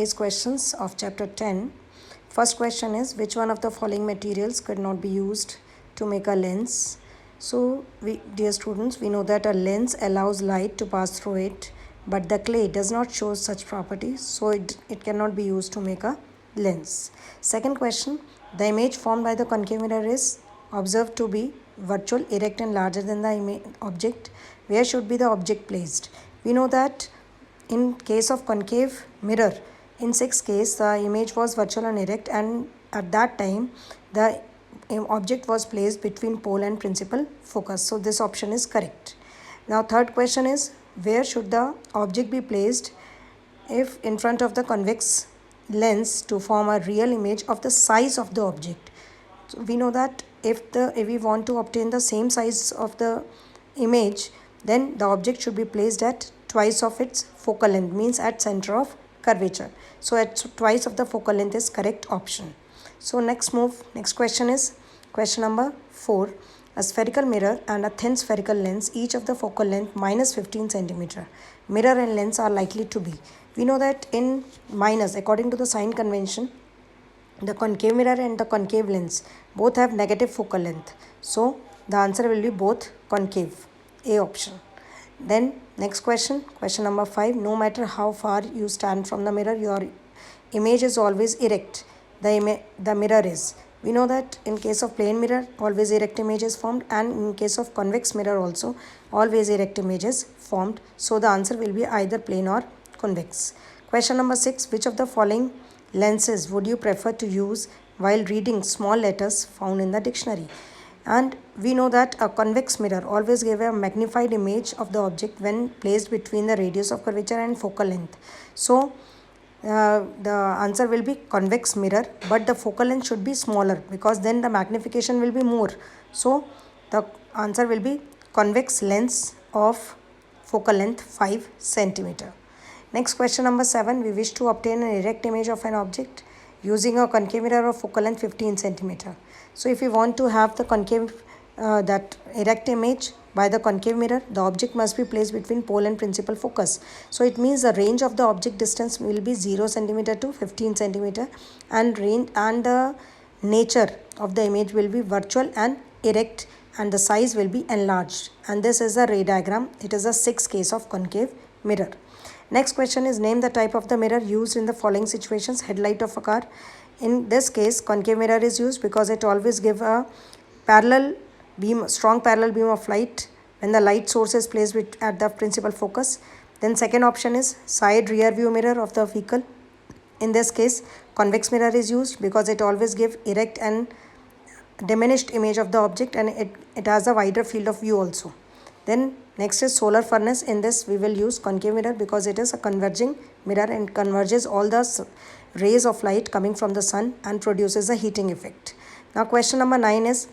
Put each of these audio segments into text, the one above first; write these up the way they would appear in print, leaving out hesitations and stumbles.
Today's questions of chapter 10. First question is, which one of the following materials could not be used to make a lens? So, dear students, we know that a lens allows light to pass through it, but the clay does not show such properties, so it cannot be used to make a lens. Second question, the image formed by the concave mirror is observed to be virtual, erect and larger than the object. Where should be the object placed? We know that in case of concave mirror, in 6 case the image was virtual and erect, and at that time the object was placed between pole and principal focus. So this option is correct. Now third question is, where should the object be placed if in front of the convex lens to form a real image of the size of the object? So we know that if we want to obtain the same size of the image, then the object should be placed at twice of its focal length, means at center of curvature. So at twice of the focal length is correct option. So next question is question number 4. A spherical mirror and a thin spherical lens, each of the focal length minus 15 centimeter. Mirror and lens are likely to be. We know that in minus, according to the sign convention, the concave mirror and the concave lens both have negative focal length. So the answer will be both concave, A option. Then next question number 5. No matter how far you stand from the mirror, your image is always erect. The mirror is. We know that in case of plane mirror, always erect image is formed, and in case of convex mirror also, always erect image is formed. So the answer will be either plane or convex. Question number 6. Which of the following lenses would you prefer to use while reading small letters found in the dictionary? And we know that a convex mirror always gives a magnified image of the object when placed between the radius of curvature and focal length. So the answer will be convex mirror, but the focal length should be smaller, because then the magnification will be more. So the answer will be convex lens of focal length 5 centimeter. Next question number 7. We wish to obtain an erect image of an object using a concave mirror of focal length 15 centimeter. So if we want to have the concave that erect image by the concave mirror, the object must be placed between pole and principal focus. So it means the range of the object distance will be 0 centimeter to 15 centimeter, and the nature of the image will be virtual and erect, and the size will be enlarged. And this is a ray diagram. It is a 6 case of concave mirror. Next question is, name the type of the mirror used in the following situations. Headlight of a car. In this case, concave mirror is used because it always gives a strong parallel beam of light when the light source is placed at the principal focus. Then second option is side rear view mirror of the vehicle. In this case, convex mirror is used because it always gives erect and diminished image of the object, and it has a wider field of view also. Then next is solar furnace. In this we will use concave mirror because it is a converging mirror and converges all the rays of light coming from the sun and produces a heating effect. Now question number 9 is,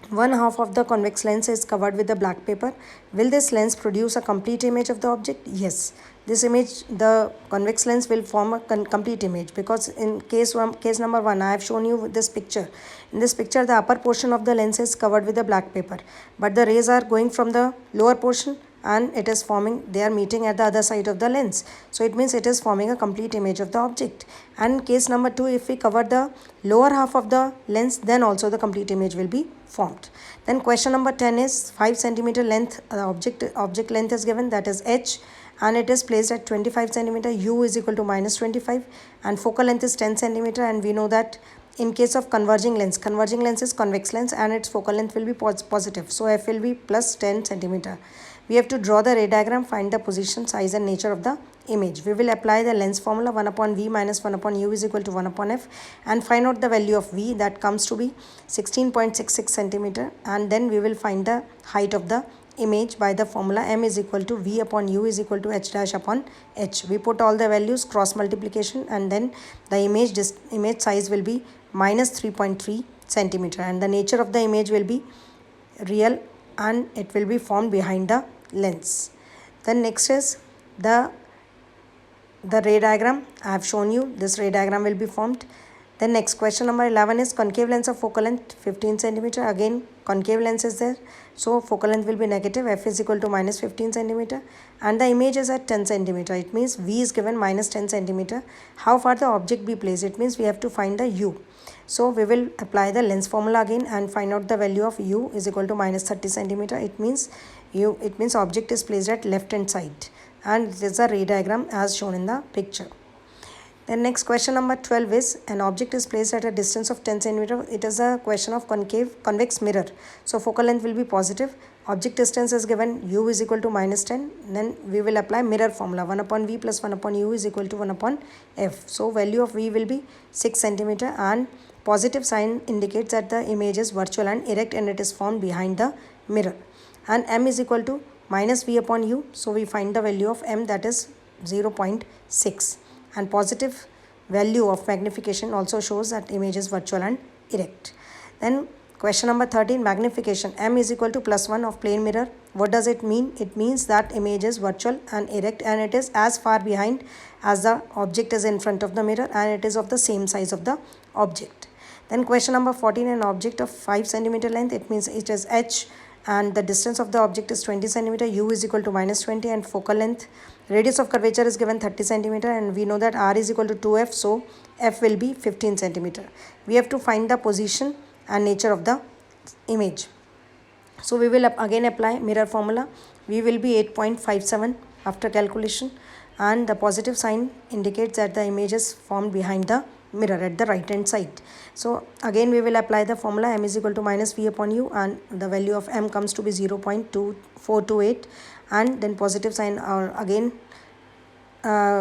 one half of the convex lens is covered with the black paper. Will this lens produce a complete image of the object? Yes. This image, the convex lens will form a complete image, because in case number 1, I have shown you this picture. In this picture, the upper portion of the lens is covered with the black paper, but the rays are going from the lower portion, and they are meeting at the other side of the lens. So it means it is forming a complete image of the object. And in case number 2, if we cover the lower half of the lens, then also the complete image will be formed. Then question number 10 is 5 centimeter length, object length is given, that is h, and it is placed at 25 centimeter, u is equal to minus 25, and focal length is 10 centimeter, and we know that in case of converging lens is convex lens and its focal length will be positive, so f will be plus 10 centimeter. We have to draw the ray diagram, find the position, size and nature of the image. We will apply the lens formula 1 upon v minus 1 upon u is equal to 1 upon f, and find out the value of v, that comes to be 16.66 centimeter, and then we will find the height of the image by the formula m is equal to v upon u is equal to h dash upon h. We put all the values, cross multiplication, and then the image size will be minus 3.3 centimeter, and the nature of the image will be real, and it will be formed behind the lens. Then next is the ray diagram. I have shown you this ray diagram will be formed. Then next question number 11 is concave lens of focal length 15 centimeter. Again concave lens is there, so focal length will be negative. F is equal to minus 15 centimeter and the image is at 10 centimeter. It means V is given minus 10 centimeter. How far the object be placed? It means we have to find the U. So we will apply the lens formula again and find out the value of U is equal to minus 30 centimeter. It means object is placed at left hand side and it is a ray diagram as shown in the picture. Then next question number 12 is an object is placed at a distance of 10 centimeter. It is a question of convex mirror. So focal length will be positive. Object distance is given U is equal to minus 10. Then we will apply mirror formula 1 upon V plus 1 upon U is equal to 1 upon F. So value of V will be 6 centimeter and positive sign indicates that the image is virtual and erect and it is formed behind the mirror. And M is equal to minus V upon U. So we find the value of M, that is 0.6. And positive value of magnification also shows that image is virtual and erect. Then question number 13, magnification. M is equal to plus 1 of plane mirror. What does it mean? It means that image is virtual and erect and it is as far behind as the object is in front of the mirror and it is of the same size of the object. Then question number 14, an object of 5 centimeter length. It means it is H and the distance of the object is 20 centimeter. U is equal to minus 20 and focal length, radius of curvature is given 30 centimeter and we know that R is equal to 2F, so F will be 15 centimeter. We have to find the position and nature of the image. So we will again apply mirror formula. V will be 8.57 after calculation and the positive sign indicates that the image is formed behind the mirror at the right hand side. So again we will apply the formula. M is equal to minus V upon U and the value of M comes to be 0.2428 and then positive sign again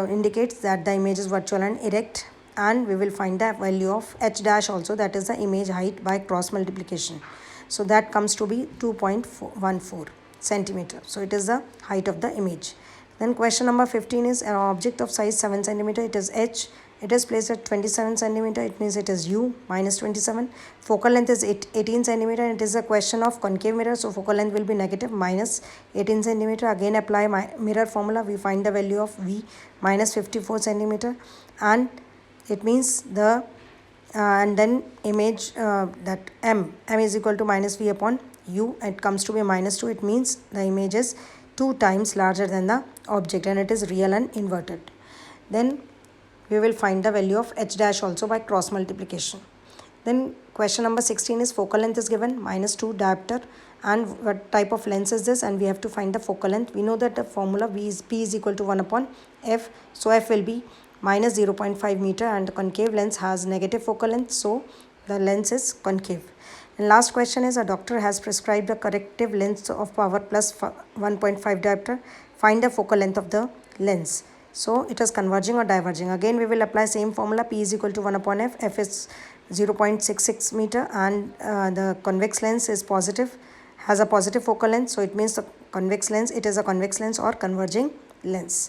indicates that the image is virtual and erect and we will find the value of H dash also, that is the image height by cross multiplication. So that comes to be 2.14 centimeter. So it is the height of the image. Then question number 15 is an object of size 7 centimeter. It is H. It is placed at 27 centimeter. It means it is U minus 27. Focal length is 18 centimeter. And it is a question of concave mirror. So focal length will be negative minus 18 centimeter. Again apply my mirror formula. We find the value of V minus 54 centimeter. And it means the and then image that M is equal to minus V upon U. It comes to be minus 2. It means the image is 2 times larger than the object and it is real and inverted. Then we will find the value of H dash also by cross multiplication. Then question number 16 is focal length is given minus 2 diopter and what type of lens is this and we have to find the focal length. We know that the formula P is equal to 1 upon F. So F will be minus 0.5 meter and the concave lens has negative focal length. So the lens is concave. And last question is a doctor has prescribed a corrective lens of power plus 1.5 diopter. Find the focal length of the lens. So it is converging or diverging. Again we will apply same formula. P is equal to 1 upon F. F is 0.66 meter and the convex lens is positive, has a positive focal length. So it means the convex lens, it is a convex lens or converging lens.